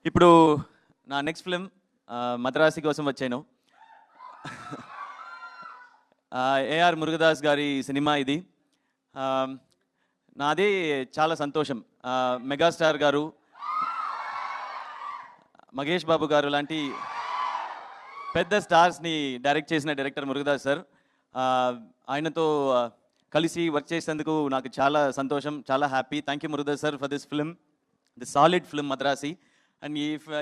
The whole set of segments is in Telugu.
ఇప్పుడు నా నెక్స్ట్ ఫిలిం మద్రాసి కోసం వచ్చాను. ఏఆర్ మురుగదాస్ గారి సినిమా ఇది. నాదే చాలా సంతోషం. మెగాస్టార్ గారు, మహేష్ బాబు గారు లాంటి పెద్ద స్టార్స్ని డైరెక్ట్ చేసిన డైరెక్టర్ మురుగదాస్ సార్. ఆయనతో కలిసి వర్క్ చేసేందుకు నాకు చాలా సంతోషం, చాలా happy. Thank you Murugadoss sir for this film, the solid film Madrasi. And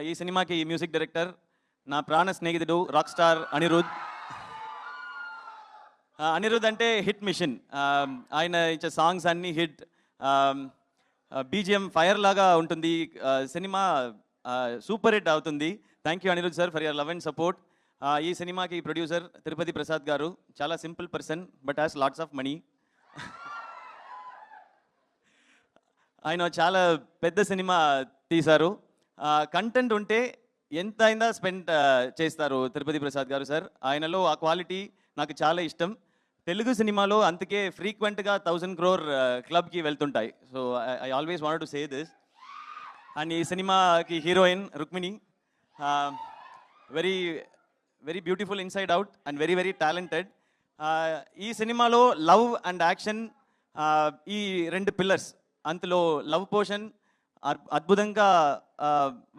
ఈ సినిమాకి మ్యూజిక్ డైరెక్టర్ నా ప్రాణ స్నేహితుడు రాక్ స్టార్ అనిరుద్. అనిరుద్ అంటే హిట్ మిషన్. ఆయన ఇచ్చే సాంగ్స్ అన్నీ హిట్. బీజిఎం ఫైర్ లాగా ఉంటుంది. సినిమా సూపర్ హిట్ అవుతుంది. Thank you Anirudh sir for your love and support. ఈ సినిమాకి ప్రొడ్యూసర్ తిరుపతి ప్రసాద్ గారు. చాలా simple person but has lots of money. ఆయన చాలా పెద్ద సినిమా తీశారు. కంటెంట్ ఉంటే ఎంత అయినా స్పెండ్ చేస్తారు తిరుపతి ప్రసాద్ గారు సార్. ఆయనలో ఆ క్వాలిటీ నాకు చాలా ఇష్టం. తెలుగు సినిమాలో అందుకే ఫ్రీక్వెంట్గా 1000 crore క్లబ్కి వెళ్తుంటాయి. So I always wanted to say this. And ఈ సినిమాకి heroine Rukmini, very very beautiful inside out and very very talented. ఈ సినిమాలో లవ్ అండ్ యాక్షన్, ఈ రెండు పిల్లర్స్, అందులో లవ్ పోర్షన్ అద్భుతంగా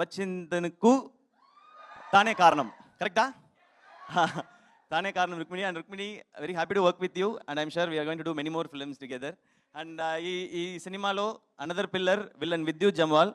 వచ్చిందనుకు తానే కారణం. కరెక్టా? తానే కారణం Rukmini. And Rukmini, very happy to work with you and I'm sure we're going to do many more films together. And ఈ సినిమాలో అనదర్ పిల్లర్ విలన్ విద్యుత్ జమ్వాల్.